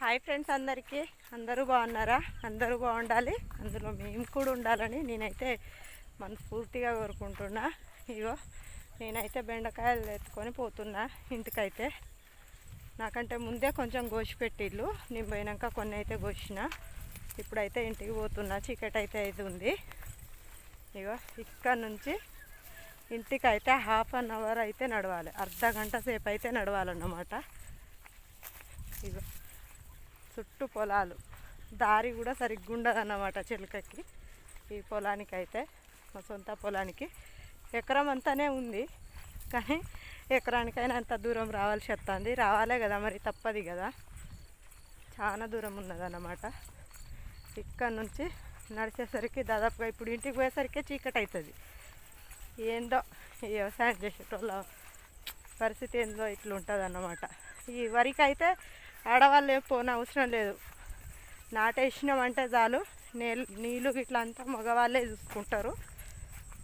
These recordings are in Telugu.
హాయ్ ఫ్రెండ్స్, అందరూ బాగున్నారా? అందరూ బాగుండాలి, అందులో మేము కూడా ఉండాలని నేనైతే మనస్ఫూర్తిగా కోరుకుంటున్నా. ఇగో నేనైతే బెండకాయలు ఎత్తుకొని పోతున్నా ఇంటికైతే. నాకంటే ముందే కొంచెం కోసి పెట్టిళ్ళు, నేను పోయినాక కొన్ని అయితే కోసిన. ఇప్పుడైతే ఇంటికి పోతున్నా, చీకటి అయితే ఉంది. ఇగో ఇక్కడ నుంచి ఇంటికైతే 1/2 అవర్ అయితే నడవాలి, అర్ధగంట సేపు అయితే నడవాలన్నమాట. ఇగో చుట్టూ పొలాలు, దారి కూడా సరిగ్గా ఉండదు అన్నమాట చిలకకి. ఈ పొలానికి అయితే, మా సొంత పొలానికి ఎకరం అంతానే ఉంది, కానీ ఎకరానికైనా అంత దూరం రావాల్సి వస్తుంది. రావాలే కదా మరి, తప్పది కదా. చాలా దూరం ఉన్నదన్నమాట. ఇక్కడ నుంచి నడిచేసరికి దాదాపుగా ఇప్పుడు ఇంటికి పోయేసరికి చీకటి అవుతుంది. ఏందో ఈ వ్యవసాయం చేసేటోళ్ళ పరిస్థితి ఏందో ఇట్లా ఉంటుంది అన్నమాట. ఈ వరికి అయితే ఆడవాళ్ళు ఏం పోన అవసరం లేదు, నాటేసినామంటే చాలు. నీళ్ళు ఇట్లా అంతా మగవాళ్ళే చూసుకుంటారు.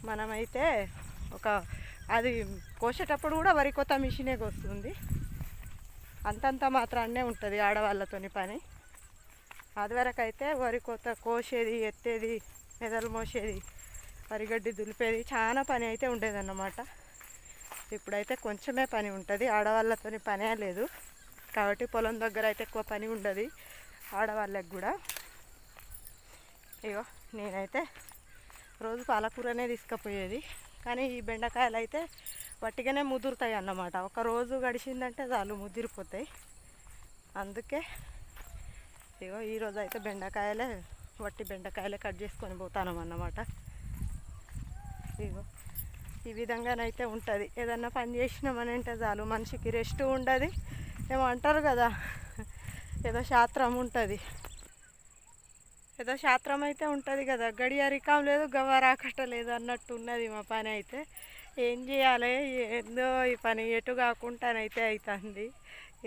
మనమైతే అది కోసేటప్పుడు కూడా వరి కొత్త మిషనే కోస్తుంది. అంతంత మాత్రాన్నే ఉంటుంది ఆడవాళ్ళతోని పని. అది వరకు అయితే వరి కొత్త కోసేది, ఎత్తేది, మెదలు మోసేది, వరిగడ్డి దులిపేది చాలా పని అయితే ఉండేదన్నమాట. ఇప్పుడైతే కొంచెమే పని ఉంటుంది, ఆడవాళ్ళతోని పనే లేదు. కాబట్టి పొలం దగ్గర అయితే ఎక్కువ పని ఉండదు ఆడవాళ్ళకి కూడా. ఇగో నేనైతే రోజు పాలకూరనే తీసుకుపోయేది, కానీ ఈ బెండకాయలు అయితే వట్టిగానే ముదురుతాయి అన్నమాట. ఒక రోజు గడిచిందంటే చాలు ముదిరిపోతాయి. అందుకే ఇగో ఈరోజు అయితే వట్టి బెండకాయలే కట్ చేసుకొని పోతాను అన్నమాట. ఇగో ఈ విధంగానైతే ఉంటుంది. ఏదన్నా పని చేసినామని అంటే చాలు, మనిషికి రెస్ట్ ఉండదు. ఏమో అంటారు కదా, ఏదో శాస్త్రం ఉంటుంది, ఏదో శాస్త్రం అయితే ఉంటుంది కదా, గడియ రికం లేదు గవ్వరాకట లేదు అన్నట్టు ఉన్నది మా పని అయితే. ఏం చేయాలి, ఏందో ఈ పని ఎటు కాకుండానైతే అవుతుంది.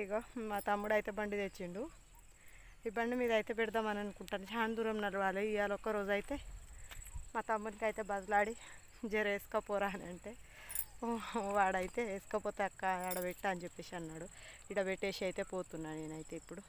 ఇగో మా తమ్ముడు అయితే బండి తెచ్చిండు, ఈ బండి మీద అయితే పెడదామని అనుకుంటాను. చాలా దూరం నడవాలి. ఇవాళ ఒక్కరోజు అయితే మా తమ్మునికి అయితే బదులాడి జర వేసుకోపోరా అని అంటే, వాడైతే వేసుకోపోతే అక్క ఆడబెట్టా అని చెప్పేసి అన్నాడు. ఇక్కడ పెట్టేసి అయితే పోతున్నా నేనైతే ఇప్పుడు.